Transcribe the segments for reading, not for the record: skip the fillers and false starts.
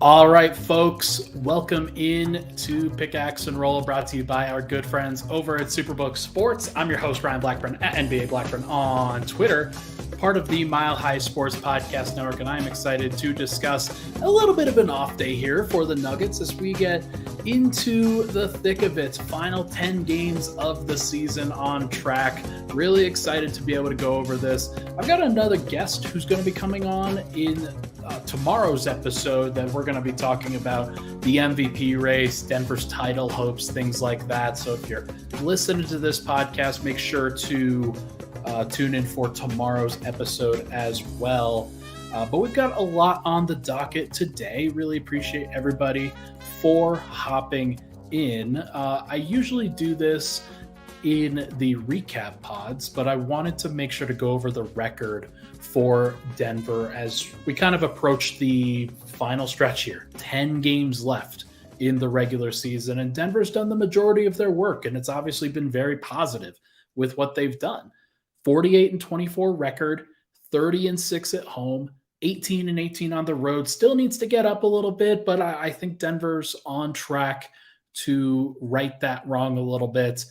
All right, folks, welcome in to Pickaxe and Roll, brought to you by our good friends over at Superbook Sports. I'm your host, Ryan Blackburn, at NBA Blackburn on Twitter, part of the Mile High Sports Podcast Network, and I'm excited to discuss a little bit of an off day here for the Nuggets as we get into the thick of it. Final 10 games of the season on track. Really excited to be able to go over this. I've got another guest who's going to be coming on in tomorrow's episode that we're going to be talking about the MVP race, Denver's title hopes, things like that. So if you're listening to this podcast, make sure to tune in for tomorrow's episode as well. But we've got a lot on the docket today. Really appreciate everybody for hopping in. I usually do this in the recap pods, but I wanted to make sure to go over the record for Denver as we kind of approach the final stretch here. 10 games left in the regular season, and Denver's done the majority of their work, and it's obviously been very positive with what they've done. 48-24 record, 30-6 at home, 18-18 on the road. Still needs to get up a little bit, but I think Denver's on track to right that wrong a little bit.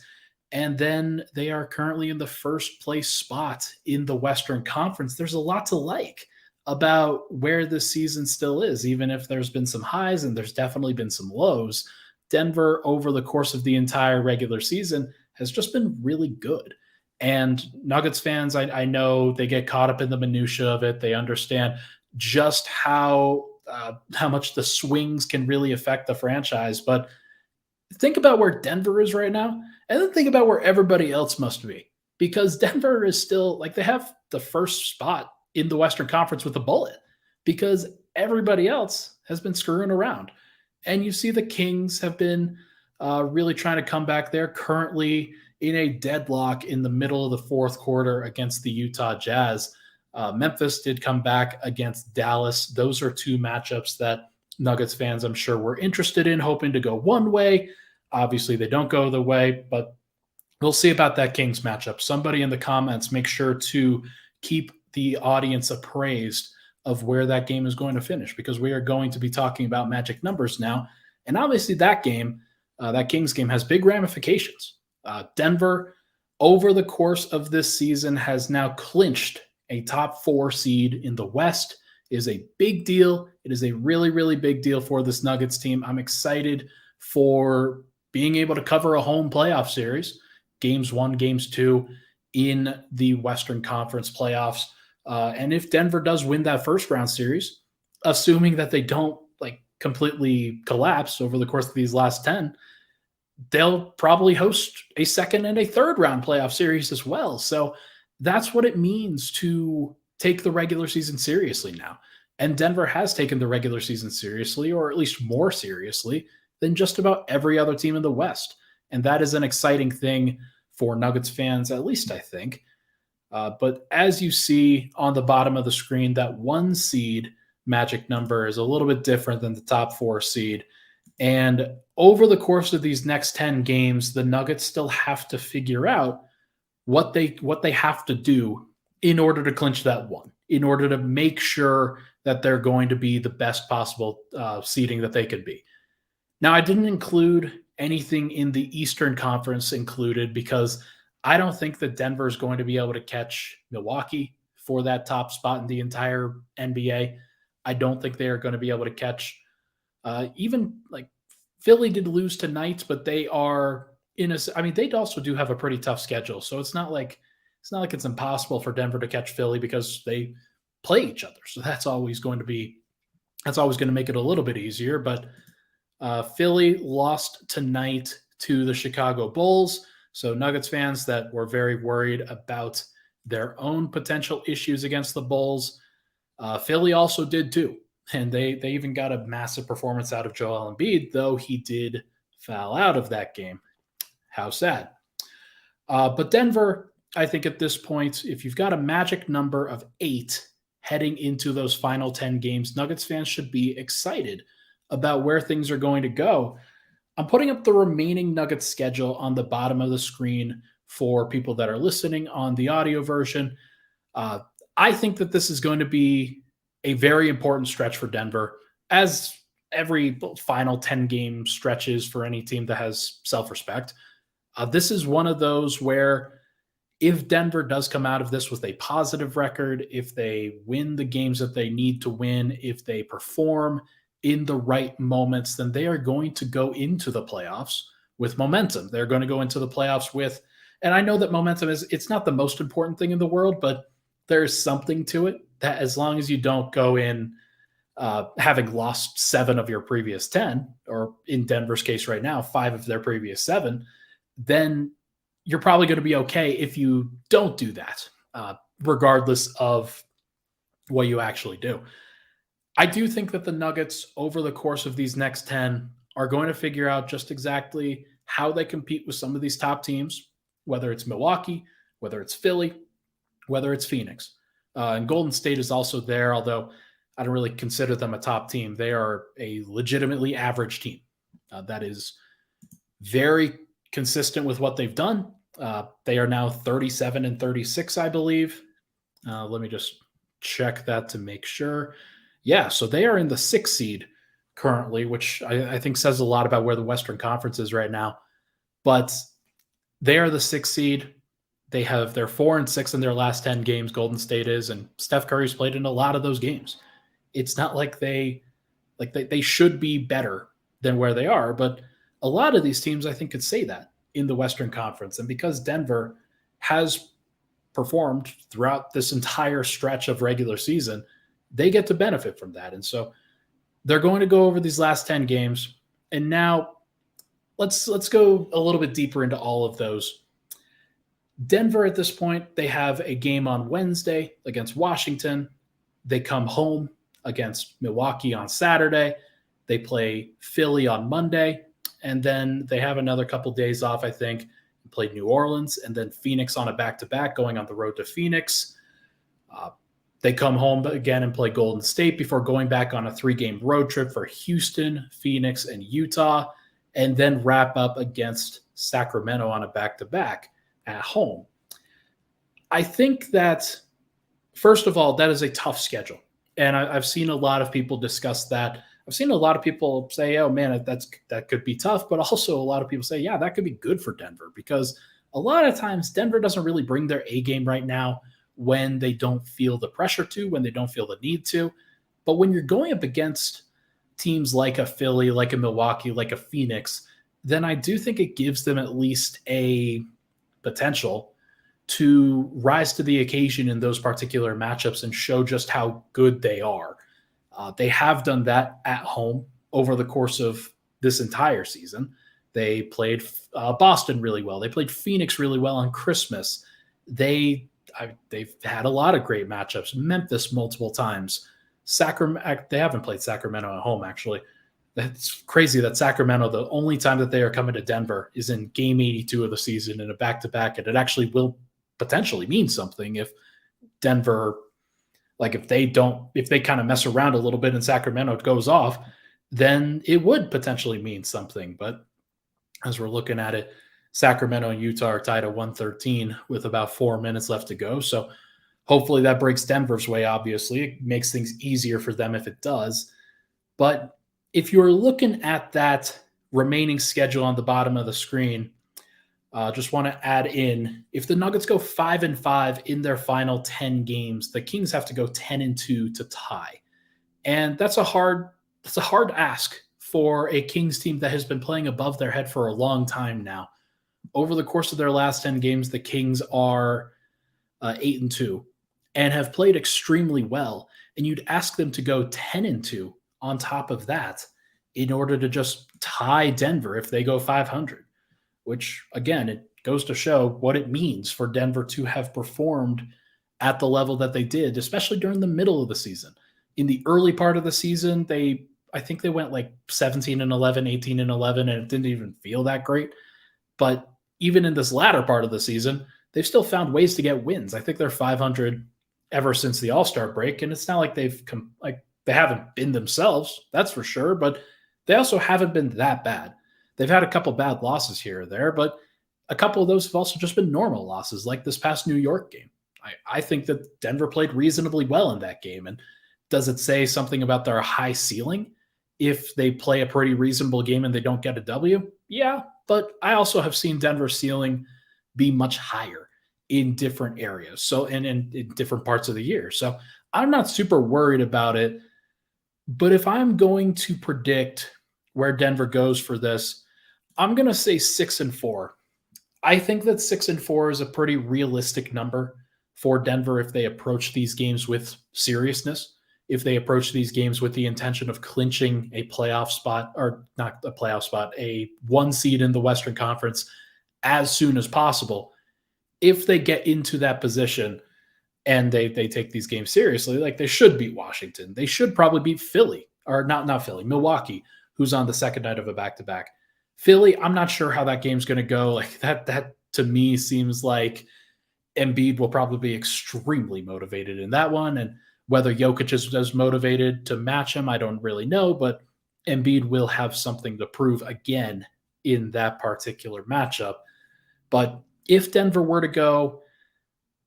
And then they are currently in the first place spot in the Western Conference. There's a lot to like about where this season still is, even if there's been some highs and there's definitely been some lows. Denver, over the course of the entire regular season, has just been really good. And Nuggets fans, I know they get caught up in the minutia of it. They understand just how much the swings can really affect the franchise. But think about where Denver is right now, and then think about where everybody else must be, because Denver is still like they have the first spot in the Western Conference with a bullet because everybody else has been screwing around. And you see the Kings have been really trying to come back. They're currently in a deadlock in the middle of the fourth quarter against the Utah Jazz. Memphis did come back against Dallas. Those are two matchups that Nuggets fans, I'm sure, were interested in, hoping to go one way. Obviously, they don't go the way, but we'll see about that Kings matchup. Somebody in the comments, make sure to keep the audience appraised of where that game is going to finish, because we are going to be talking about magic numbers now. And obviously that game, that Kings game, has big ramifications. Denver, over the course of this season, has now clinched a top 4 seed in the West. It is a big deal. It is a really, really big deal for this Nuggets team. I'm excited for being able to cover a home playoff series, games 1, games 2 in the Western Conference playoffs. And if Denver does win that first round series, assuming that they don't completely collapse over the course of these last 10, they'll probably host a second and a third round playoff series as well. So that's what it means to take the regular season seriously now. And Denver has taken the regular season seriously, or at least more seriously than just about every other team in the West. And that is an exciting thing for Nuggets fans, at least I think. But as you see on the bottom of the screen, that 1 seed magic number is a little bit different than the top 4 seed. And over the course of these next 10 games, the Nuggets still have to figure out what they have to do in order to clinch that 1, in order to make sure that they're going to be the best possible seeding that they could be. Now, I didn't include anything in the Eastern Conference included because I don't think that Denver is going to be able to catch Milwaukee for that top spot in the entire NBA. I don't think they are going to be able to catch even Philly did lose tonight, but they are they also do have a pretty tough schedule. So it's not like it's impossible for Denver to catch Philly because they play each other. So that's always going to make it a little bit easier. But Philly lost tonight to the Chicago Bulls. So Nuggets fans that were very worried about their own potential issues against the Bulls, Philly also did too. And they even got a massive performance out of Joel Embiid, though he did foul out of that game. How sad. But Denver, I think at this point, if you've got a magic number of 8 heading into those final 10 games, Nuggets fans should be excited about where things are going to go. I'm putting up the remaining Nuggets schedule on the bottom of the screen for people that are listening on the audio version. I think that this is going to be a very important stretch for Denver, as every final 10 game stretches for any team that has self-respect. This is one of those where if Denver does come out of this with a positive record, if they win the games that they need to win, if they perform in the right moments, then they are going to go into the playoffs with momentum. They're going to go into the playoffs with, and I know that momentum it's not the most important thing in the world, but there's something to it that as long as you don't go in having lost 7 of your previous 10, or in Denver's case right now, 5 of their previous 7, then you're probably going to be okay if you don't do that, regardless of what you actually do. I do think that the Nuggets, over the course of these next 10, are going to figure out just exactly how they compete with some of these top teams, whether it's Milwaukee, whether it's Philly, whether it's Phoenix. And Golden State is also there, although I don't really consider them a top team. They are a legitimately average team. That is very consistent with what they've done. They are now 37 and 36, I believe. Let me just check that to make sure. Yeah, so they are in the 6th seed currently, which I think says a lot about where the Western Conference is right now. But they are the 6th seed. They're 4-6 in their last 10 games, Golden State is, and Steph Curry's played in a lot of those games. It's not like they should be better than where they are, but a lot of these teams I think could say that in the Western Conference. And because Denver has performed throughout this entire stretch of regular season, they get to benefit from that. And so they're going to go over these last 10 games. And now let's go a little bit deeper into all of those. Denver at this point, they have a game on Wednesday against Washington. They come home against Milwaukee on Saturday. They play Philly on Monday. And then they have another couple days off, I think, played New Orleans and then Phoenix on a back-to-back, going on the road to Phoenix. They come home again and play Golden State before going back on a 3-game road trip for Houston, Phoenix, and Utah, and then wrap up against Sacramento on a back-to-back at home. I think that, first of all, that is a tough schedule. And I've seen a lot of people discuss that. I've seen a lot of people say, oh, man, that could be tough. But also a lot of people say, yeah, that could be good for Denver, because a lot of times Denver doesn't really bring their A game right now when they don't feel the pressure to, when they don't feel the need to. But when you're going up against teams like a Philly, like a Milwaukee, like a Phoenix, then I do think it gives them at least a potential to rise to the occasion in those particular matchups and show just how good they are. They have done that at home over the course of this entire season. They played Boston really well. They played Phoenix really well on Christmas. They've had a lot of great matchups. Memphis multiple times. They haven't played Sacramento at home, actually. It's crazy that Sacramento, the only time that they are coming to Denver is in game 82 of the season in a back-to-back, and it actually will potentially mean something if Denver, if they kind of mess around a little bit and Sacramento goes off, then it would potentially mean something. But as we're looking at it, Sacramento and Utah are tied at 113 with about 4 minutes left to go. So hopefully that breaks Denver's way, obviously. It makes things easier for them if it does. But if you're looking at that remaining schedule on the bottom of the screen, just want to add in, if the Nuggets go 5-5 in their final 10 games, the Kings have to go 10-2 to tie. And that's a hard ask for a Kings team that has been playing above their head for a long time now. Over the course of their last 10 games, the Kings are 8-2 and have played extremely well. And you'd ask them to go 10-2 on top of that in order to just tie Denver if they go 500, which, again, it goes to show what it means for Denver to have performed at the level that they did, especially during the middle of the season. In the early part of the season, I think they went 17-11, 18-11, and it didn't even feel that great. But even in this latter part of the season, they've still found ways to get wins. I think they're 500 ever since the All-Star break, and it's not like they haven't been themselves, that's for sure, but they also haven't been that bad. They've had a couple bad losses here or there, but a couple of those have also just been normal losses, like this past New York game. I think that Denver played reasonably well in that game. And does it say something about their high ceiling? if they play a pretty reasonable game and they don't get a W? Yeah, but I also have seen Denver's ceiling be much higher in different areas. So, and in different parts of the year. So I'm not super worried about it. But if I'm going to predict where Denver goes for this, I'm going to say 6-4. I think that 6-4 is a pretty realistic number for Denver if they approach these games with seriousness, if they approach these games with the intention of clinching a playoff spot, or not a playoff spot, a 1 seed in the Western Conference as soon as possible. If they get into that position and they take these games seriously, like they should beat Washington, they should probably beat Philly, or not Philly, Milwaukee, who's on the second night of a back-to-back. Philly, I'm not sure how that game's going to go. Like that to me seems like Embiid will probably be extremely motivated in that one. And whether Jokic is as motivated to match him, I don't really know, but Embiid will have something to prove again in that particular matchup. But if Denver were to go,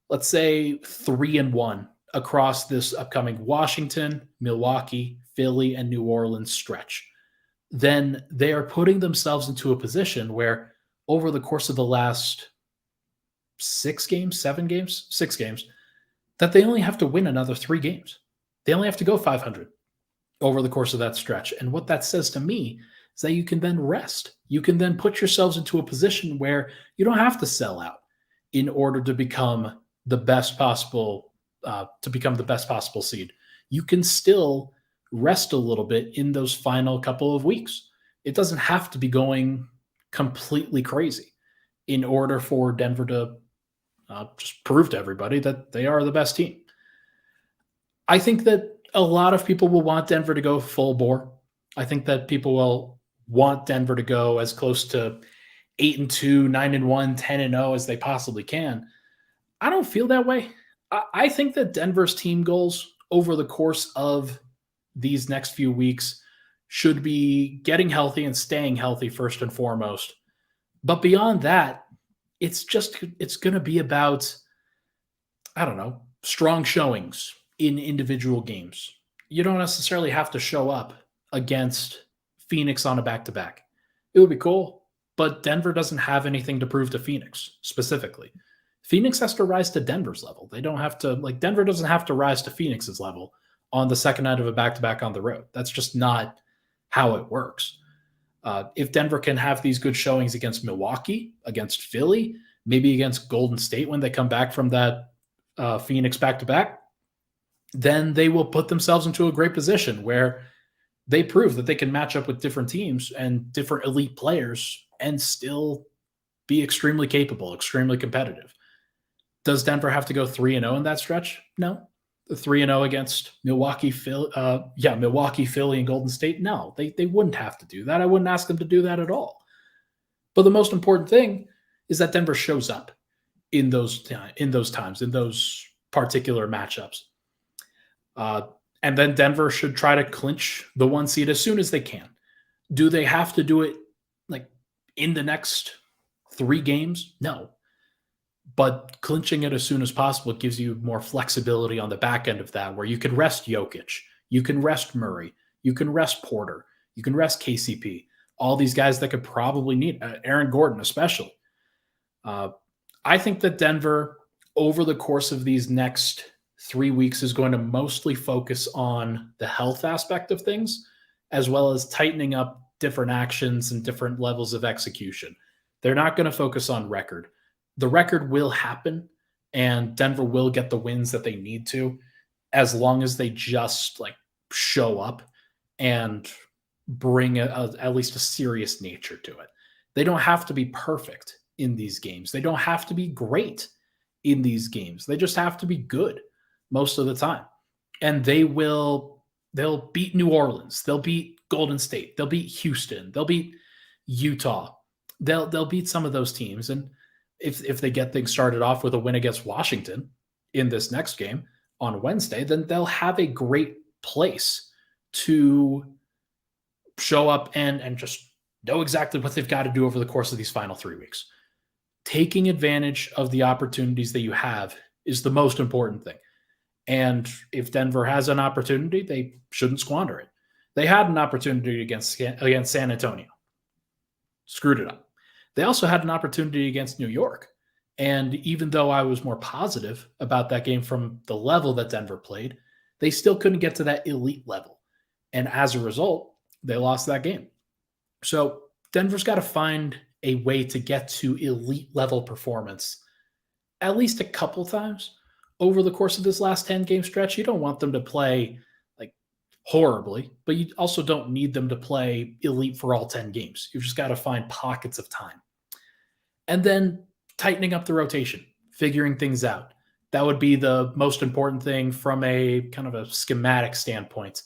let's say 3-1 across this upcoming Washington, Milwaukee, Philly, and New Orleans stretch, then they are putting themselves into a position where over the course of the last 6 games, that they only have to win another 3 games. They only have to go 500 over the course of that stretch. And what that says to me is that you can then rest. You can then put yourselves into a position where you don't have to sell out in order to become the best possible seed. You can still rest a little bit in those final couple of weeks. It doesn't have to be going completely crazy in order for Denver to just prove to everybody that they are the best team. I think that a lot of people will want Denver to go full bore. I think that people will want Denver to go as close to 8-2, 9-1, 10-0 as they possibly can. I don't feel that way. I think that Denver's team goals over the course of these next few weeks should be getting healthy and staying healthy first and foremost. But beyond that, it's going to be about, I don't know, strong showings in individual games. You don't necessarily have to show up against Phoenix on a back-to-back. It would be cool, but Denver doesn't have anything to prove to Phoenix specifically. Phoenix has to rise to Denver's level. They don't have to, like, Denver doesn't have to rise to Phoenix's level on the second night of a back-to-back on the road. That's just not how it works. If Denver can have these good showings against Milwaukee, against Philly, maybe against Golden State when they come back from that Phoenix back-to-back, then they will put themselves into a great position where they prove that they can match up with different teams and different elite players and still be extremely capable, extremely competitive. Does Denver have to go 3-0 in that stretch? No. 3-0 against Milwaukee, Philly, and Golden State? No, they wouldn't have to do that. I wouldn't ask them to do that at all. But the most important thing is that Denver shows up in those times, in those particular matchups. And then Denver should try to clinch the 1 seed as soon as they can. Do they have to do it like in the next 3 games? No. But clinching it as soon as possible gives you more flexibility on the back end of that, where you can rest Jokic, you can rest Murray, you can rest Porter, you can rest KCP, all these guys that could probably need, Aaron Gordon especially. I think that Denver, over the course of these next 3 weeks, is going to mostly focus on the health aspect of things, as well as tightening up different actions and different levels of execution. They're not going to focus on record. The record will happen, and Denver will get the wins that they need to, as long as they just like show up and bring at least a serious nature to it. They don't have to be perfect in these games. They don't have to be great in these games. They just have to be good most of the time. And they'll beat New Orleans. They'll beat Golden State. They'll beat Houston. They'll beat Utah. They'll beat some of those teams. And if they get things started off with a win against Washington in this next game on Wednesday, then they'll have a great place to show up and just know exactly what they've got to do over the course of these final 3 weeks. Taking advantage of the opportunities that you have is the most important thing. And if Denver has an opportunity, they shouldn't squander it. They had an opportunity against San Antonio, screwed it up. They also had an opportunity against New York. And even though I was more positive about that game from the level that Denver played, they still couldn't get to that elite level. And as a result, they lost that game. So Denver's got to find a way to get to elite level performance at least a couple times over the course of this last 10 game stretch. You don't want them to play like horribly, but you also don't need them to play elite for all 10 games. You've just got to find pockets of time. And then tightening up the rotation, figuring things out. That would be the most important thing from a kind of a schematic standpoint,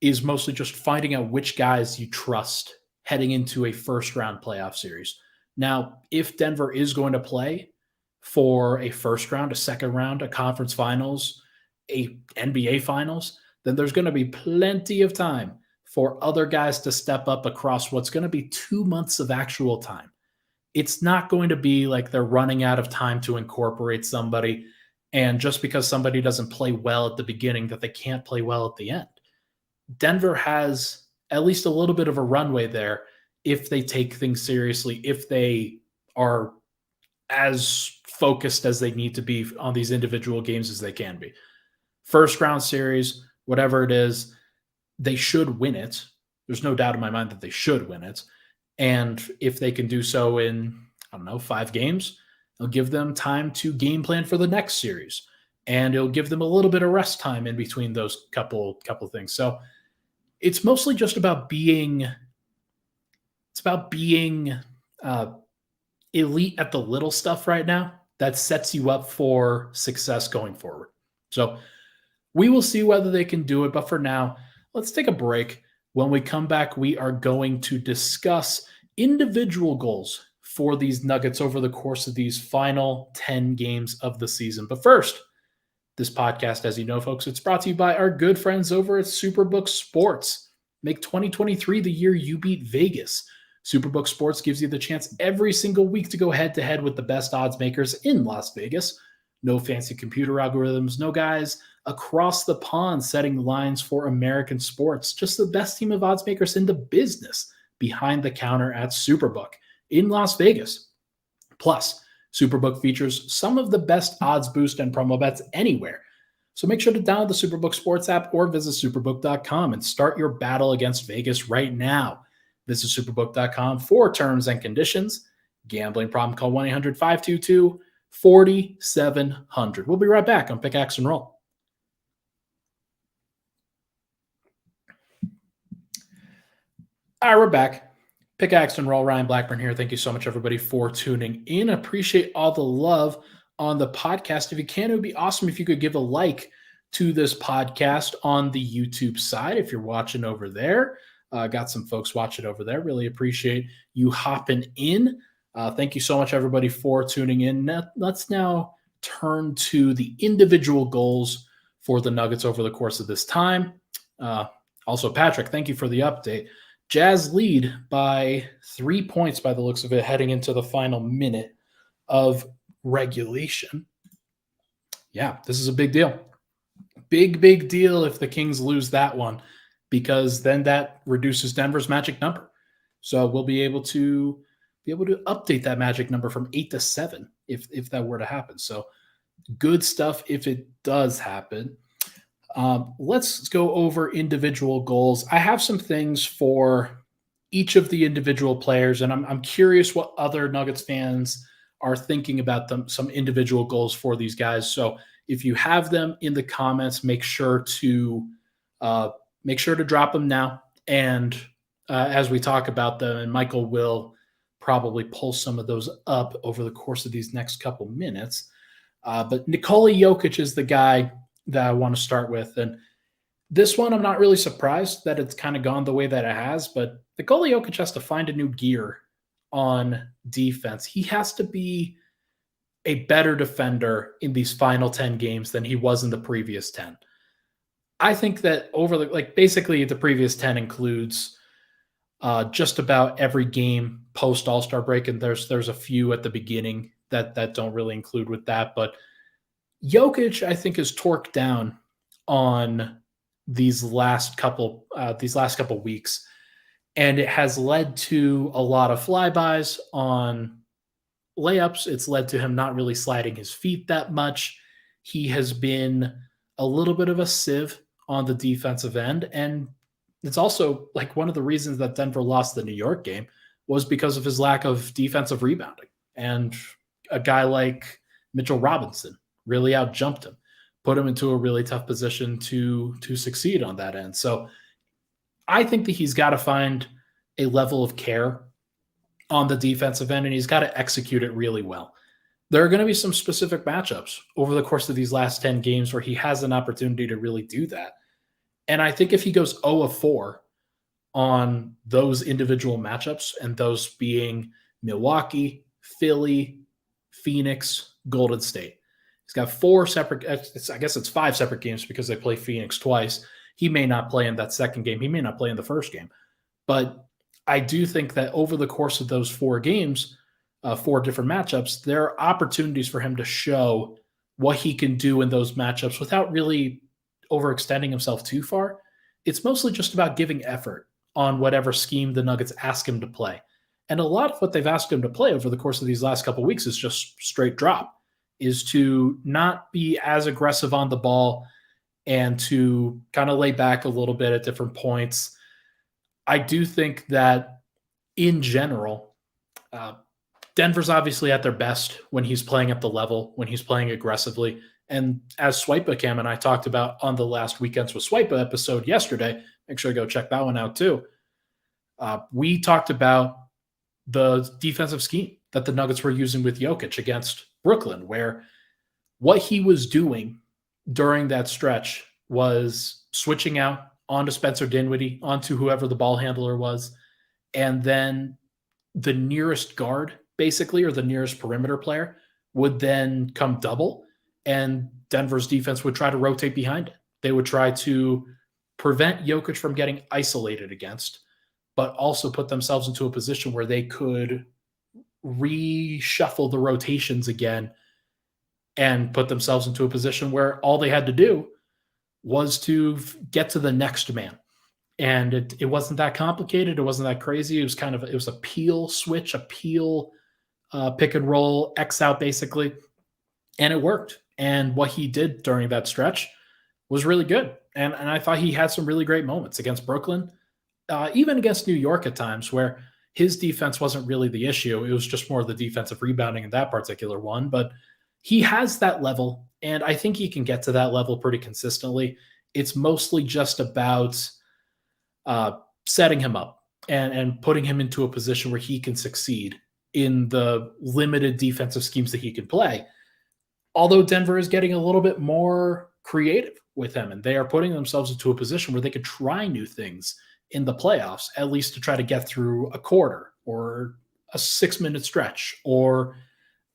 is mostly just finding out which guys you trust heading into a first round playoff series. Now, if Denver is going to play for a first round, a second round, a conference finals, a NBA finals, then there's going to be plenty of time for other guys to step up across what's going to be 2 months of actual time. It's not going to be like they're running out of time to incorporate somebody, and just because somebody doesn't play well at the beginning that they can't play well at the end. Denver has at least a little bit of a runway there if they take things seriously, if they are as focused as they need to be on these individual games as they can be. First round series, whatever it is, they should win it. There's no doubt in my mind that they should win it. And if they can do so in, 5 games, it'll give them time to game plan for the next series. And it'll give them a little bit of rest time in between those couple things. So it's mostly just about being elite at the little stuff right now that sets you up for success going forward. So we will see whether they can do it. But for now, let's take a break. When we come back, we are going to discuss individual goals for these Nuggets over the course of these final 10 games of the season. But first, this podcast, as you know, folks, it's brought to you by our good friends over at Superbook Sports. Make 2023 the year you beat Vegas. Superbook Sports gives you the chance every single week to go head-to-head with the best odds makers in Las Vegas. No fancy computer algorithms, no guys across the pond setting lines for American sports. Just the best team of odds makers in the business behind the counter at Superbook in Las Vegas. Plus, Superbook features some of the best odds boost and promo bets anywhere. So make sure to download the Superbook Sports app or visit superbook.com and start your battle against Vegas right now. Visit superbook.com for terms and conditions. Gambling problem, call 1-800-522-4700. We'll be right back on Pickaxe and Roll. All right, we're back. Pickaxe and Roll, Ryan Blackburn here. Thank you so much, everybody, for tuning in. Appreciate all the love on the podcast. If you can, it would be awesome if you could give a like to this podcast on the YouTube side if you're watching over there. Got some folks watching over there. Really appreciate you hopping in. Thank you so much, everybody, for tuning in. Let's now turn to the individual goals for the Nuggets over the course of this time. Also, Patrick, thank you for the update. Jazz lead by 3 points by the looks of it heading into the final minute of regulation. Yeah, this is a big deal. Big deal if the Kings lose that one, because then that reduces Denver's magic number. So we'll be able to update that magic number from 8 to 7 if that were to happen. So good stuff if it does happen. Let's go over individual goals. I have some things for each of the individual players, and I'm curious what other Nuggets fans are thinking about some individual goals for these guys. So if you have them in the comments, make sure to drop them now. And as we talk about them, and Michael will probably pull some of those up over the course of these next couple minutes. But Nikola Jokic is the guy that I want to start with. And this one, I'm not really surprised that it's kind of gone the way that it has, but Nikola Jokic has to find a new gear on defense. He has to be a better defender in these final 10 games than he was in the previous 10. I think that basically the previous 10 includes just about every game post All-Star break, and there's a few at the beginning that don't really include with that. But Jokic, I think, is torqued down on these last couple weeks, and it has led to a lot of flybys on layups. It's led to him not really sliding his feet that much. He has been a little bit of a sieve on the defensive end, and it's also like one of the reasons that Denver lost the New York game was because of his lack of defensive rebounding. And a guy like Mitchell Robinson really outjumped him, put him into a really tough position to succeed on that end. So I think that he's got to find a level of care on the defensive end, and he's got to execute it really well. There are going to be some specific matchups over the course of these last 10 games where he has an opportunity to really do that. And I think if he goes 0 of 4 on those individual matchups, and those being Milwaukee, Philly, Phoenix, Golden State. He's got 4 separate, I guess it's 5 separate games because they play Phoenix twice. He may not play in that second game. He may not play in the first game. But I do think that over the course of those 4 games, 4 different matchups, there are opportunities for him to show what he can do in those matchups without really overextending himself too far. It's mostly just about giving effort on whatever scheme the Nuggets ask him to play. And a lot of what they've asked him to play over the course of these last couple of weeks is just straight drop, is to not be as aggressive on the ball and to kind of lay back a little bit at different points. I do think that in general, Denver's obviously at their best when he's playing at the level, when he's playing aggressively. And as Swipa Cam and I talked about on the last Weekends with Swipa episode yesterday, make sure to go check that one out too. We talked about the defensive scheme that the Nuggets were using with Jokic against Brooklyn, where what he was doing during that stretch was switching out onto Spencer Dinwiddie, onto whoever the ball handler was, and then the nearest guard, basically, or the nearest perimeter player, would then come double, and Denver's defense would try to rotate behind it. They would try to prevent Jokic from getting isolated against, but also put themselves into a position where they could reshuffle the rotations again and put themselves into a position where all they had to do was to get to the next man. And it wasn't that complicated. It wasn't that crazy. It was a peel switch, a peel pick and roll, X out basically. And it worked. And what he did during that stretch was really good. And I thought he had some really great moments against Brooklyn, even against New York at times, where his defense wasn't really the issue. It was just more the defensive rebounding in that particular one. But he has that level, and I think he can get to that level pretty consistently. It's mostly just about setting him up and putting him into a position where he can succeed in the limited defensive schemes that he can play. Although Denver is getting a little bit more creative with him, and they are putting themselves into a position where they could try new things in the playoffs, at least to try to get through a quarter or a 6-minute stretch or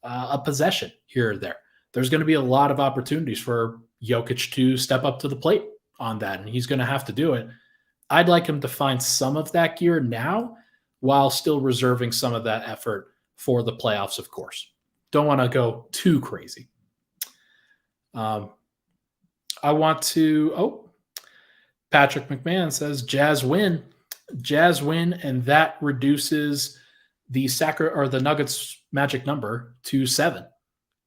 a possession here or there. There's going to be a lot of opportunities for Jokic to step up to the plate on that, and he's going to have to do it. I'd like him to find some of that gear now while still reserving some of that effort for the playoffs, of course. Don't want to go too crazy. I want to, Patrick McMahon says Jazz win, and that reduces the Nuggets magic number to 7,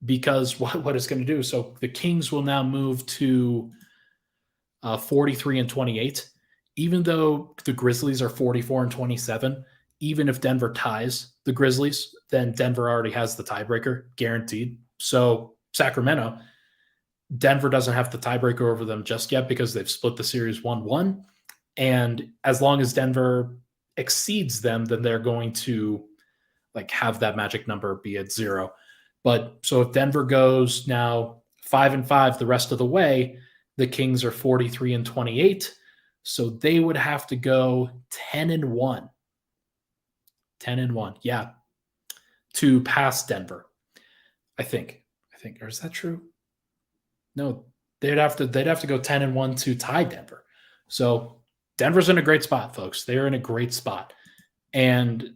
because what it's going to do. So the Kings will now move to 43-28, even though the Grizzlies are 44-27. Even if Denver ties the Grizzlies, then Denver already has the tiebreaker guaranteed. So Sacramento, Denver doesn't have the tiebreaker over them just yet because they've split the series 1-1. And as long as Denver exceeds them, then they're going to have that magic number be at 0. But so if Denver goes now 5-5 the rest of the way, the Kings are 43-28. So they would have to go 10-1. 10-1, yeah, to pass Denver. I think. Or is that true? No, they'd have to go 10-1 to tie Denver. So Denver's in a great spot, folks. They're in a great spot. And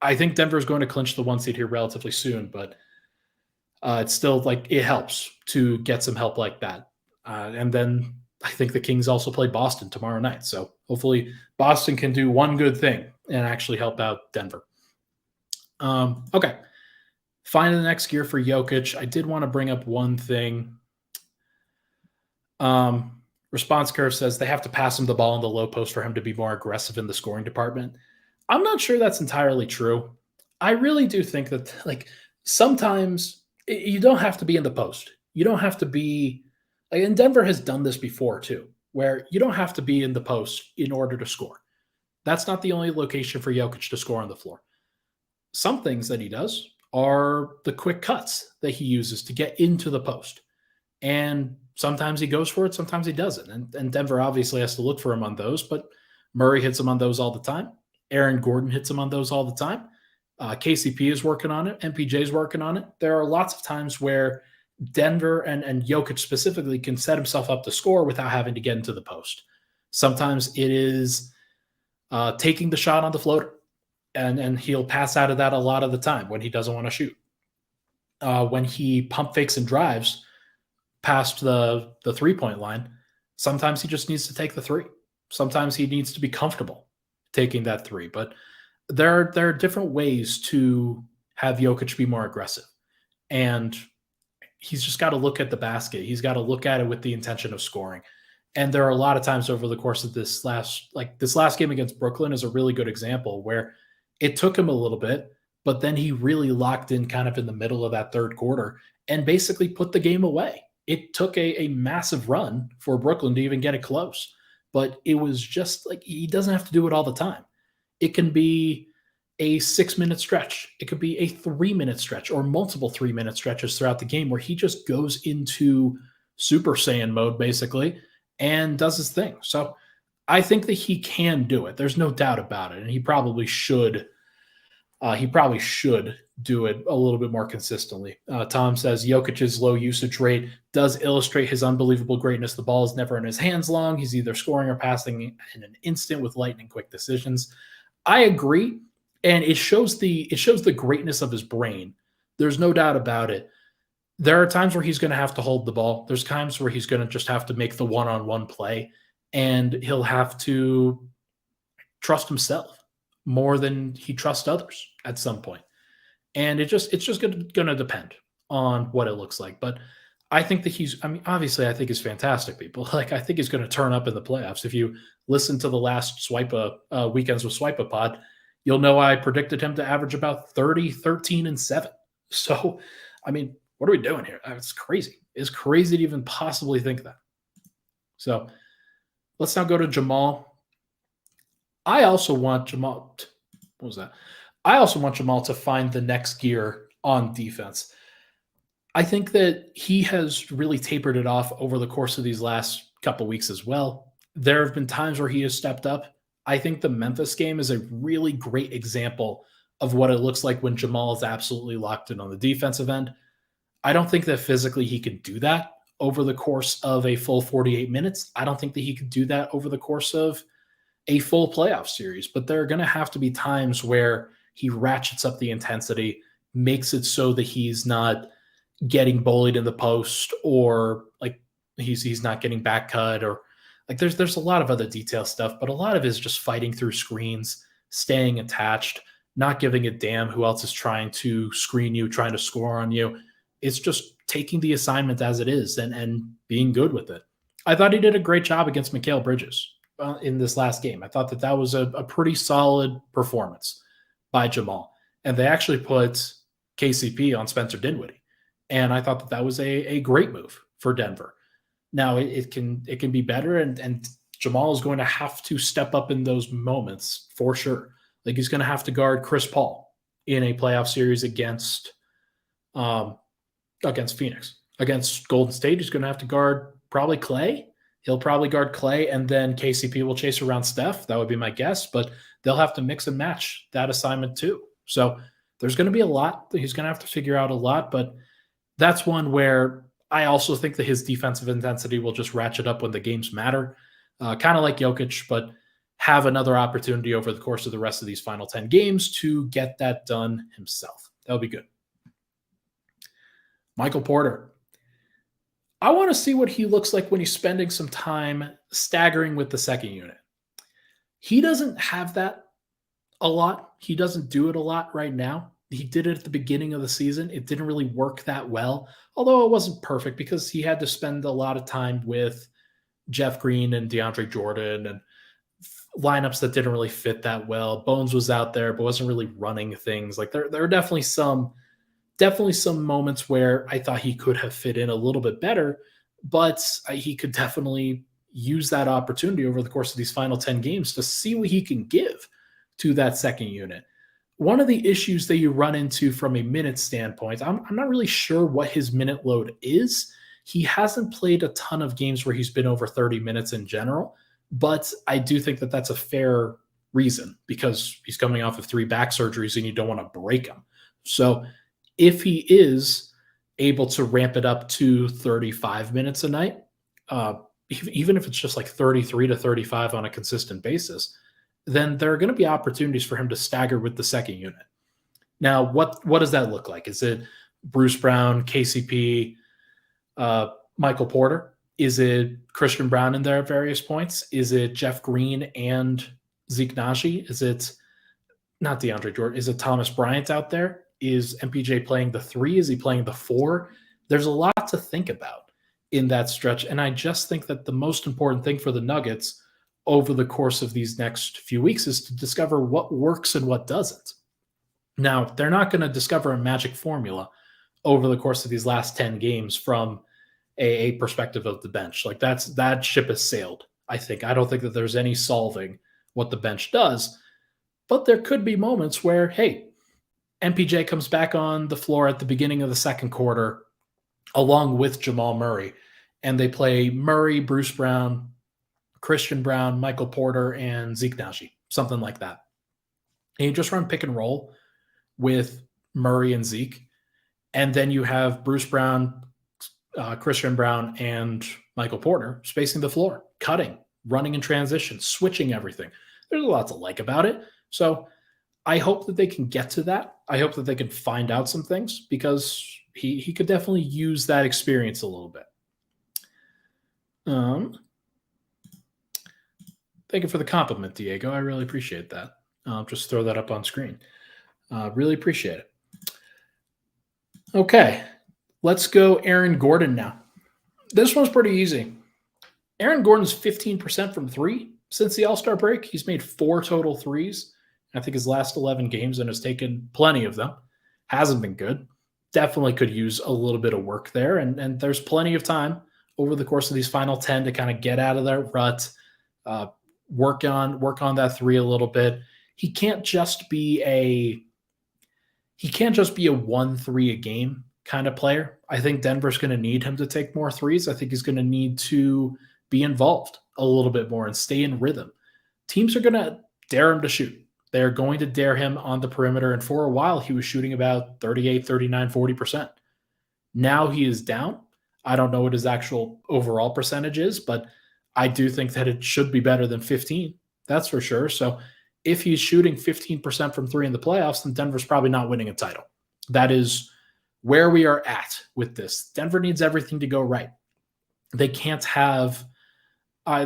I think Denver's going to clinch the 1 seed here relatively soon, but it's still it helps to get some help like that. And then I think the Kings also play Boston tomorrow night. So hopefully Boston can do one good thing and actually help out Denver. Okay. Finding the next gear for Jokic. I did want to bring up one thing. Response curve says they have to pass him the ball in the low post for him to be more aggressive in the scoring department. I'm not sure that's entirely true. I really do think that sometimes you don't have to be in the post. You don't have to be and Denver has done this before too, where you don't have to be in the post in order to score. That's not the only location for Jokic to score on the floor. Some things that he does are the quick cuts that he uses to get into the post. And sometimes he goes for it, sometimes he doesn't. And Denver obviously has to look for him on those, but Murray hits him on those all the time. Aaron Gordon hits him on those all the time. KCP is working on it. MPJ is working on it. There are lots of times where Denver and Jokic specifically can set himself up to score without having to get into the post. Sometimes it is taking the shot on the floater, and he'll pass out of that a lot of the time when he doesn't want to shoot. When he pump fakes and drives past the three-point line, sometimes he just needs to take the three. Sometimes he needs to be comfortable taking that three. But there are different ways to have Jokic be more aggressive. And he's just got to look at the basket. He's got to look at it with the intention of scoring. And there are a lot of times over the course of this last game against Brooklyn is a really good example where it took him a little bit, but then he really locked in kind of in the middle of that third quarter and basically put the game away. It took a massive run for Brooklyn to even get it close, but it was just he doesn't have to do it all the time. It can be a 6-minute stretch. It could be a 3-minute stretch or multiple 3-minute stretches throughout the game where he just goes into Super Saiyan mode basically and does his thing. So I think that he can do it. There's no doubt about it. And he probably should do it a little bit more consistently. Tom says Jokic's low usage rate does illustrate his unbelievable greatness. The ball is never in his hands long. He's either scoring or passing in an instant with lightning quick decisions. I agree. And it shows the greatness of his brain. There's no doubt about it. There are times where he's going to have to hold the ball. There's times where he's going to just have to make the one-on-one play, and he'll have to trust himself more than he trusts others at some point. And it's just going to depend on what it looks like. But I think that obviously I think he's fantastic, people. I think he's going to turn up in the playoffs. If you listen to the last Weekends with Swipe Up pod, you'll know I predicted him to average about 30, 13, and 7. So, what are we doing here? It's crazy. It's crazy to even possibly think that. So, let's now go to Jamal. I also want Jamal to find the next gear on defense. I think that he has really tapered it off over the course of these last couple weeks as well. There have been times where he has stepped up. I think the Memphis game is a really great example of what it looks like when Jamal is absolutely locked in on the defensive end. I don't think that physically he can do that over the course of a full 48 minutes. I don't think that he could do that over the course of a full playoff series, but there are going to have to be times where he ratchets up the intensity, makes it so that he's not getting bullied in the post or he's not getting back cut or there's a lot of other detail stuff, but a lot of it is just fighting through screens, staying attached, not giving a damn who else is trying to screen you, trying to score on you. It's just taking the assignment as it is and being good with it. I thought he did a great job against Mikal Bridges in this last game. I thought that was a pretty solid performance by Jamal. And they actually put KCP on Spencer Dinwiddie. And I thought that was a great move for Denver. Now it can be better, and Jamal is going to have to step up in those moments for sure. He's going to have to guard Chris Paul in a playoff series against Phoenix. Against Golden State, he's going to have to guard probably Clay. He'll probably guard Clay, and then KCP will chase around Steph. That would be my guess, but they'll have to mix and match that assignment too. So there's going to be a lot. He's going to have to figure out a lot, but that's one where I also think that his defensive intensity will just ratchet up when the games matter, kind of like Jokic, but have another opportunity over the course of the rest of these final 10 games to get that done himself. That would be good. Michael Porter. I want to see what he looks like when he's spending some time staggering with the second unit. He doesn't have that a lot. He doesn't do it a lot right now. He did it at the beginning of the season. It didn't really work that well, although it wasn't perfect because he had to spend a lot of time with Jeff Green and DeAndre Jordan and lineups that didn't really fit that well. Bones was out there, but wasn't really running things. Like there are definitely some moments where I thought he could have fit in a little bit better, but he could definitely use that opportunity over the course of these final 10 games to see what he can give to that second unit. One of the issues that you run into from a minute standpoint, I'm not really sure what his minute load is. He hasn't played a ton of games where he's been over 30 minutes in general, but I do think that that's a fair reason because he's coming off of 3 back surgeries and you don't want to break him. So if he is able to ramp it up to 35 minutes a night, even if it's just like 33 to 35 on a consistent basis, then there are going to be opportunities for him to stagger with the second unit. Now, what does that look like? Is it Bruce Brown, KCP, Michael Porter? Is it Christian Brown in there at various points? Is it Jeff Green and Zeke Naji? Is it not DeAndre Jordan? Is it Thomas Bryant out there? Is MPJ playing the 3? Is he playing the 4? There's a lot to think about in that stretch. And I just think that the most important thing for the Nuggets over the course of these next few weeks is to discover what works and what doesn't. Now, they're not going to discover a magic formula over the course of these last 10 games from a perspective of the bench. Like that ship has sailed, I think. I don't think that there's any solving what the bench does, but there could be moments where, hey, MPJ comes back on the floor at the beginning of the second quarter along with Jamal Murray, and they play Murray, Bruce Brown, Christian Brown, Michael Porter, and Zeke Naji, something like that. And you just run pick and roll with Murray and Zeke, and then you have Bruce Brown, Christian Brown, and Michael Porter spacing the floor, cutting, running in transition, switching everything. There's a lot to like about it. So I hope that they can get to that. I hope that they can find out some things because he could definitely use that experience a little bit. Thank you for the compliment, Diego. I really appreciate that. I'll just throw that up on screen. Really appreciate it. Okay, let's go Aaron Gordon now. This one's pretty easy. Aaron Gordon's 15% from 3 since the All-Star break. He's made 4 total threes. I think his last 11 games and has taken plenty of them. Hasn't been good. Definitely could use a little bit of work there. And there's plenty of time over the course of these final 10 to kind of get out of that rut, work on that 3 a little bit. He can't just be a 1-3 a game kind of player. I think Denver's going to need him to take more threes. I think he's going to need to be involved a little bit more and stay in rhythm. Teams are going to dare him to shoot. They're going to dare him on the perimeter. And for a while, he was shooting about 38, 39, 40%. Now he is down. I don't know what his actual overall percentage is, but I do think that it should be better than 15. That's for sure. So if he's shooting 15% from 3 in the playoffs, then Denver's probably not winning a title. That is where we are at with this. Denver needs everything to go right. They can't have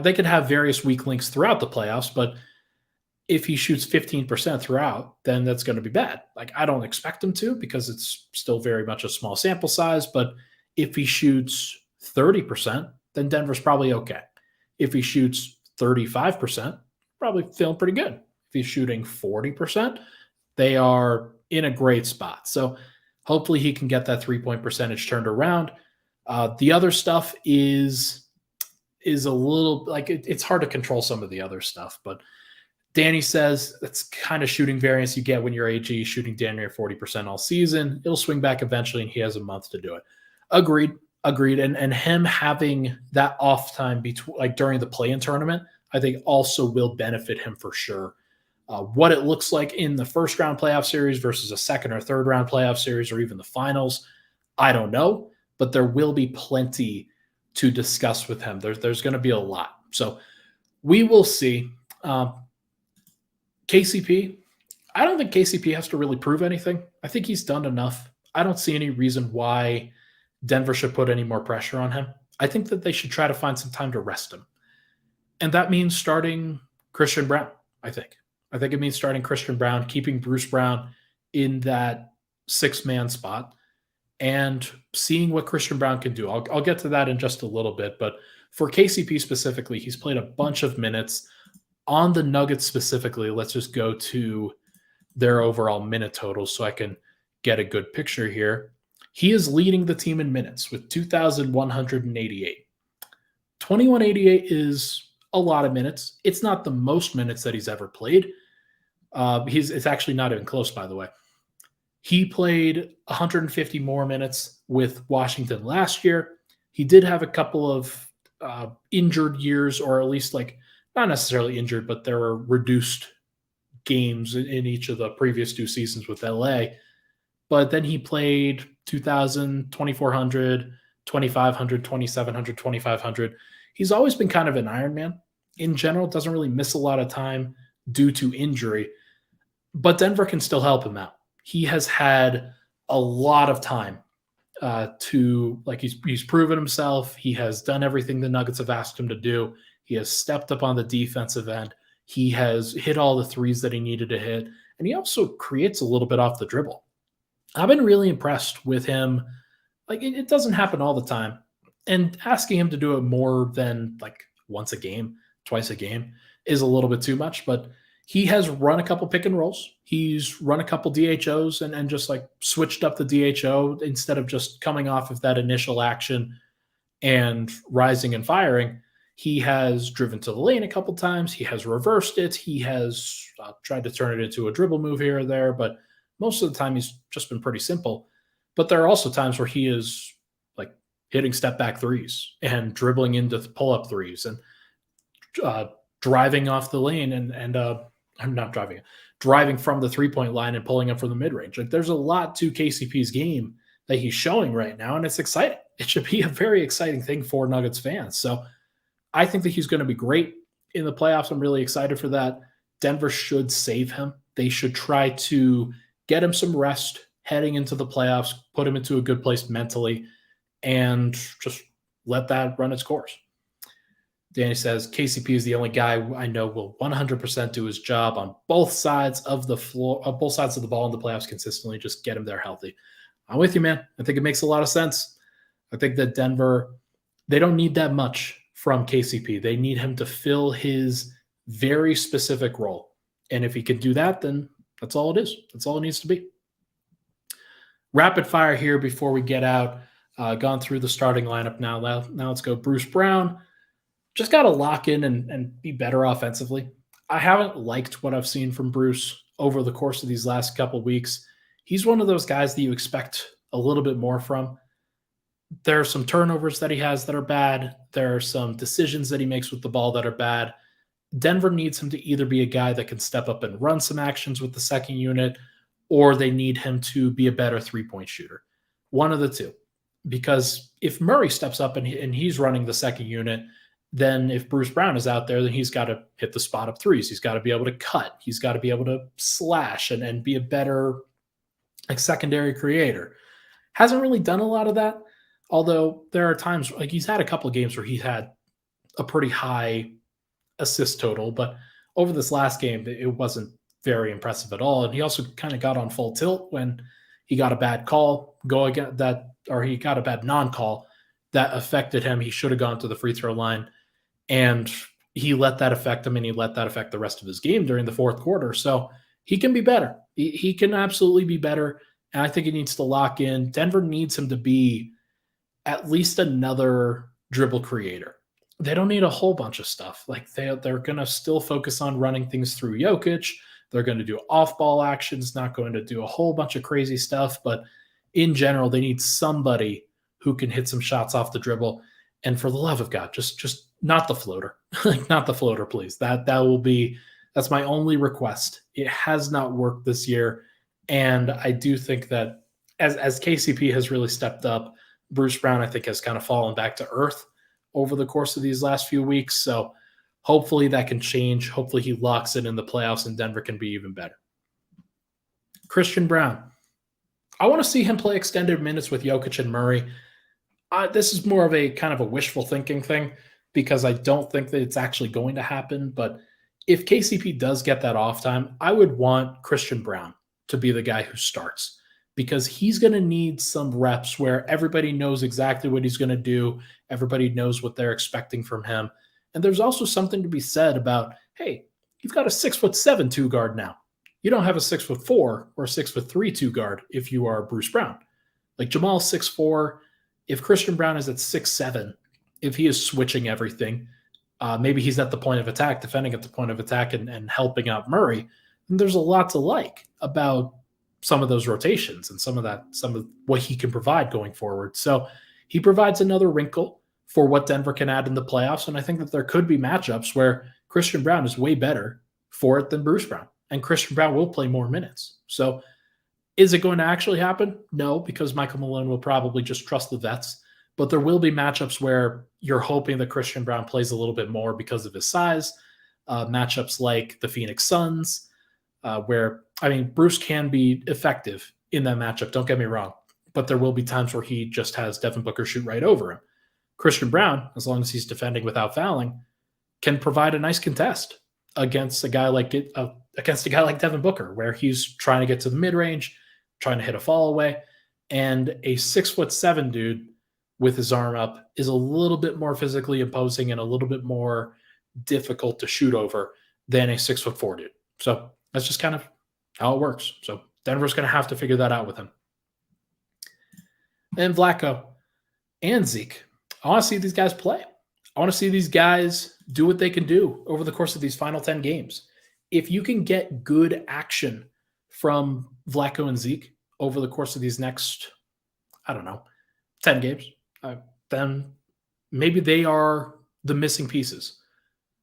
they could have various weak links throughout the playoffs, but if he shoots 15% throughout, then that's going to be bad. Like, I don't expect him to because it's still very much a small sample size, but if he shoots 30%, then Denver's probably okay. If he shoots 35%, probably feeling pretty good. If he's shooting 40%, they are in a great spot. So hopefully he can get that 3-point percentage turned around. The other stuff is a little like it's hard to control some of the other stuff, but Danny says that's kind of shooting variance you get when you're AG shooting damn near 40% all season. It'll swing back eventually, and he has a month to do it. Agreed. And him having that off time between like during the play-in tournament, I think also will benefit him for sure. What it looks like in the first round playoff series versus a second or third round playoff series or even the finals, I don't know, but there will be plenty to discuss with him. There's going to be a lot. So we will see. KCP, I don't think KCP has to really prove anything. I think he's done enough. I don't see any reason why Denver should put any more pressure on him. I think that they should try to find some time to rest him. And that means starting Christian Braun, I think. I think it means starting Christian Braun, keeping Bruce Brown in that six-man spot, and seeing what Christian Braun can do. I'll get to that in just a little bit, but for KCP specifically, he's played a bunch of minutes. On the Nuggets specifically, let's just go to their overall minute totals so I can get a good picture here. He is leading the team in minutes with 2,188. 2,188 is a lot of minutes. It's not the most minutes that he's ever played. It's actually not even close, by the way. He played 150 more minutes with Washington last year. He did have a couple of injured years, or at least like not necessarily injured, but there were reduced games in each of the previous two seasons with LA. But then he played 2,000, 2,400, 2,500, 2,700, 2,500. He's always been kind of an Iron Man in general, doesn't really miss a lot of time due to injury, but Denver can still help him out. He has had a lot of time he's proven himself. He has done everything the Nuggets have asked him to do. He has stepped up on the defensive end. He has hit all the threes that he needed to hit, and he also creates a little bit off the dribble. I've been really impressed with him. Like, it doesn't happen all the time, and asking him to do it more than like once a game, twice a game is a little bit too much, but he has run a couple pick and rolls. He's run a couple DHOs and just like switched up the DHO instead of just coming off of that initial action and rising and firing. He has driven to the lane a couple times. He has reversed it. He has tried to turn it into a dribble move here or there, but most of the time he's just been pretty simple. But there are also times where he is like hitting step back threes and dribbling into pull up threes and driving off the lane and I'm not driving from the 3-point line and pulling up from the mid range. Like, there's a lot to KCP's game that he's showing right now, and it's exciting. It should be a very exciting thing for Nuggets fans. So I think that he's going to be great in the playoffs. I'm really excited for that. Denver should save him. They should try to get him some rest heading into the playoffs, put him into a good place mentally, and just let that run its course. Danny says, KCP is the only guy I know will 100% do his job on both sides of the floor, both sides of the ball in the playoffs consistently. Just get him there healthy. I'm with you, man. I think it makes a lot of sense. I think that Denver, they don't need that much from KCP. They need him to fill his very specific role. And if he can do that, then that's all it is. That's all it needs to be. Rapid fire here before we get out. Gone through the starting lineup now. Now let's go. Bruce Brown. Just got to lock in and be better offensively. I haven't liked what I've seen from Bruce over the course of these last couple of weeks. He's one of those guys that you expect a little bit more from. There are some turnovers that he has that are bad. There are some decisions that he makes with the ball that are bad. Denver needs him to either be a guy that can step up and run some actions with the second unit, or they need him to be a better three-point shooter. One of the two. Because if Murray steps up and he's running the second unit, then if Bruce Brown is out there, then he's got to hit the spot up threes. He's got to be able to cut. He's got to be able to slash and be a better like secondary creator. Hasn't really done a lot of that, although there are times like he's had a couple of games where he had a pretty high assist total, but over this last game, it wasn't very impressive at all. And he also kind of got on full tilt when he got a bad call he got a bad non-call that affected him. He should have gone to the free throw line. And he let that affect him, and he let that affect the rest of his game during the fourth quarter. So he can be better. He can absolutely be better, and I think he needs to lock in. Denver needs him to be at least another dribble creator. They don't need a whole bunch of stuff. Like they're going to still focus on running things through Jokic. They're going to do off-ball actions, not going to do a whole bunch of crazy stuff. But in general, they need somebody who can hit some shots off the dribble. And for the love of God, just not the floater. Like, not the floater, please. That's my only request. It has not worked this year. And I do think that as KCP has really stepped up, Bruce Brown, I think, has kind of fallen back to earth over the course of these last few weeks. So hopefully that can change. Hopefully he locks it in the playoffs and Denver can be even better. Christian Braun. I want to see him play extended minutes with Jokic and Murray. This is more of a kind of a wishful thinking thing because I don't think that it's actually going to happen. But if KCP does get that off time, I would want Christian Brown to be the guy who starts because he's going to need some reps where everybody knows exactly what he's going to do. Everybody knows what they're expecting from him. And there's also something to be said about, hey, you've got a 6'7" two guard now. You don't have a 6'4" or a 6'3" two guard if you are Bruce Brown. Like Jamal's 6'4". If Christian Brown is at 6'7", if he is switching everything, maybe he's at the point of attack, defending at the point of attack and helping out Murray, then there's a lot to like about some of those rotations and some of what he can provide going forward. So he provides another wrinkle for what Denver can add in the playoffs. And I think that there could be matchups where Christian Brown is way better for it than Bruce Brown. And Christian Brown will play more minutes. So is it going to actually happen? No, because Michael Malone will probably just trust the vets. But there will be matchups where you're hoping that Christian Brown plays a little bit more because of his size. Matchups like the Phoenix Suns, where, I mean, Bruce can be effective in that matchup, don't get me wrong. But there will be times where he just has Devin Booker shoot right over him. Christian Brown, as long as he's defending without fouling, can provide a nice contest against a guy like Devin Booker, where he's trying to get to the mid-range, trying to hit a fall away. And a 6'7" dude with his arm up is a little bit more physically imposing and a little bit more difficult to shoot over than a 6'4" dude. So that's just kind of how it works. So Denver's going to have to figure that out with him. And Vlatko and Zeke. I want to see these guys play. I want to see these guys do what they can do over the course of these final 10 games. If you can get good action from Vlatko and Zeke over the course of these next, 10 games, then maybe they are the missing pieces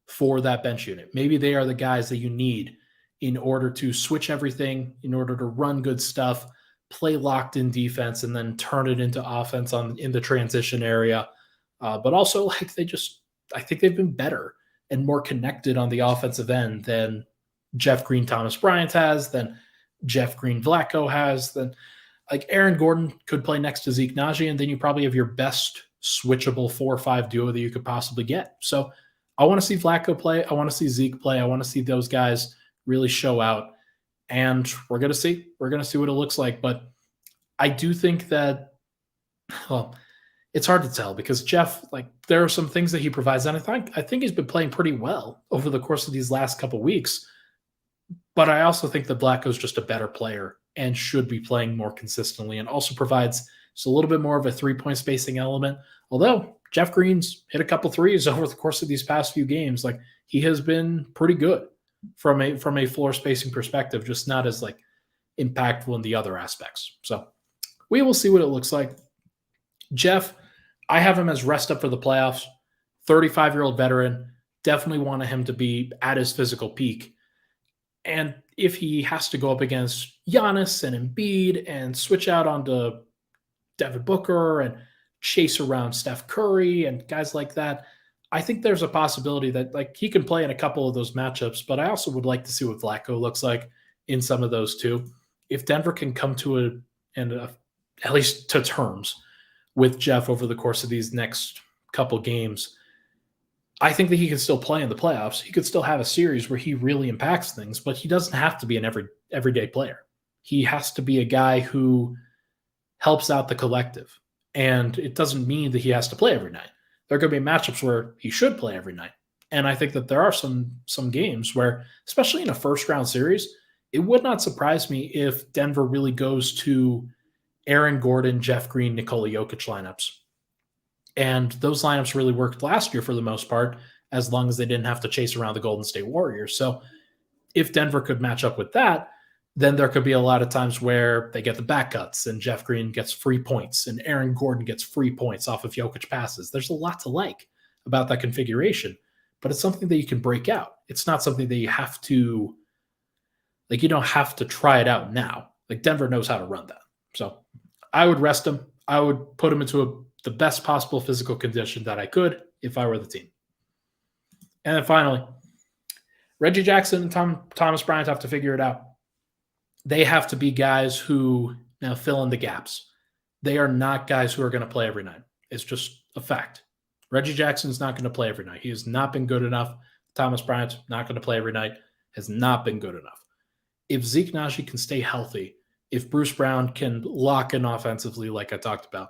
for that bench unit. Maybe they are the guys that you need in order to switch everything, in order to run good stuff, play locked in defense, and then turn it into offense in the transition area. But also, I think they've been better and more connected on the offensive end than Jeff Green Thomas Bryant has, than Jeff Green Vlatko has, than like Aaron Gordon could play next to Zeke Naji, and then you probably have your best switchable 4 or 5 duo that you could possibly get. So I want to see Vlatko play. I want to see Zeke play. I want to see those guys really show out. And we're going to see. We're going to see what it looks like. But I do think that, well, it's hard to tell because Jeff, there are some things that he provides. And I think he's been playing pretty well over the course of these last couple of weeks. But I also think that Vlatko's just a better player and should be playing more consistently and also provides just a little bit more of a three-point spacing element. Although Jeff Green's hit a couple threes over the course of these past few games. He has been pretty good from a floor spacing perspective, just not as impactful in the other aspects. So we will see what it looks like. Jeff, I have him as rest up for the playoffs. 35-year-old veteran. Definitely wanted him to be at his physical peak. And if he has to go up against Giannis and Embiid and switch out onto Devin Booker and chase around Steph Curry and guys like that, I think there's a possibility that he can play in a couple of those matchups, but I also would like to see what Vlatko looks like in some of those too. If Denver can come to at least to terms with Jeff over the course of these next couple games, I think that he can still play in the playoffs. He could still have a series where he really impacts things, but he doesn't have to be an everyday player. He has to be a guy who helps out the collective. And it doesn't mean that he has to play every night. There are going to be matchups where he should play every night. And I think that there are some games where, especially in a first-round series, it would not surprise me if Denver really goes to Aaron Gordon, Jeff Green, Nikola Jokic lineups. And those lineups really worked last year for the most part, as long as they didn't have to chase around the Golden State Warriors. So if Denver could match up with that, then there could be a lot of times where they get the back cuts and Jeff Green gets free points and Aaron Gordon gets free points off of Jokic passes. There's a lot to like about that configuration, but it's something that you can break out. It's not something that you have to, you don't have to try it out now. Denver knows how to run that. So I would rest him. I would put him into the best possible physical condition that I could if I were the team. And then finally, Reggie Jackson and Thomas Bryant have to figure it out. They have to be guys who now fill in the gaps. They are not guys who are going to play every night. It's just a fact. Reggie Jackson's not going to play every night. He has not been good enough. Thomas Bryant, not going to play every night, has not been good enough. If Zeke Naji can stay healthy, if Bruce Brown can lock in offensively like I talked about,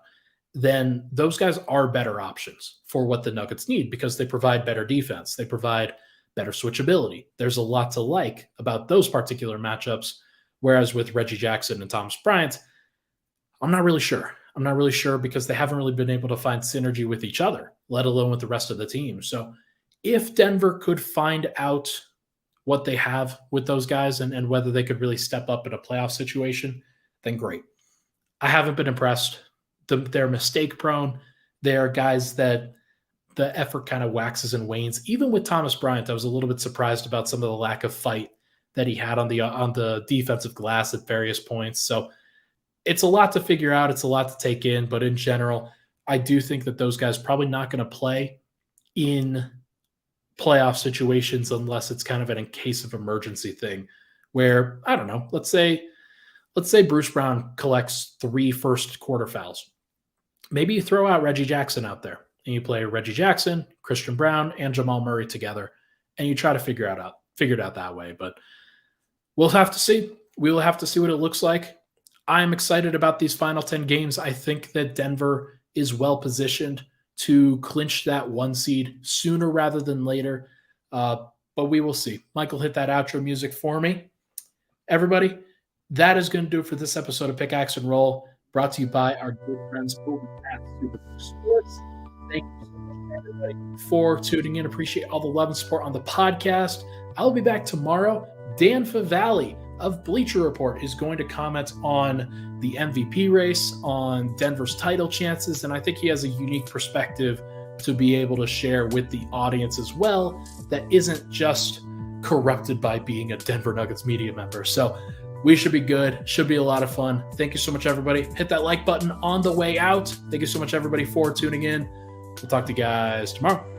then those guys are better options for what the Nuggets need because they provide better defense. They provide better switchability. There's a lot to like about those particular matchups, whereas with Reggie Jackson and Thomas Bryant, I'm not really sure. I'm not really sure because they haven't really been able to find synergy with each other, let alone with the rest of the team. So if Denver could find out what they have with those guys and whether they could really step up in a playoff situation, then great. I haven't been impressed. They're mistake prone. They are guys that the effort kind of waxes and wanes. Even with Thomas Bryant, I was a little bit surprised about some of the lack of fight that he had on the defensive glass at various points. So it's a lot to figure out. It's a lot to take in. But in general, I do think that those guys probably not going to play in playoff situations unless it's kind of an in case of emergency thing where, I don't know, let's say Bruce Brown collects 3 first quarter fouls. Maybe you throw out Reggie Jackson out there and you play Reggie Jackson, Christian Brown, and Jamal Murray together, and you try to figure it out that way. But we'll have to see. We will have to see what it looks like. I'm excited about these final 10 games. I think that Denver is well positioned to clinch that 1 seed sooner rather than later. But we will see. Michael, hit that outro music for me. Everybody, that is going to do it for this episode of Pickaxe and Roll, brought to you by our good friends over at Superbook Sports. Thank you so much, everybody, for tuning in. Appreciate all the love and support on the podcast. I'll be back tomorrow. Dan Favale of Bleacher Report is going to comment on the MVP race, on Denver's title chances, and I think he has a unique perspective to be able to share with the audience as well that isn't just corrupted by being a Denver Nuggets media member. So we should be good. Should be a lot of fun. Thank you so much, everybody. Hit that like button on the way out. Thank you so much, everybody, for tuning in. We'll talk to you guys tomorrow.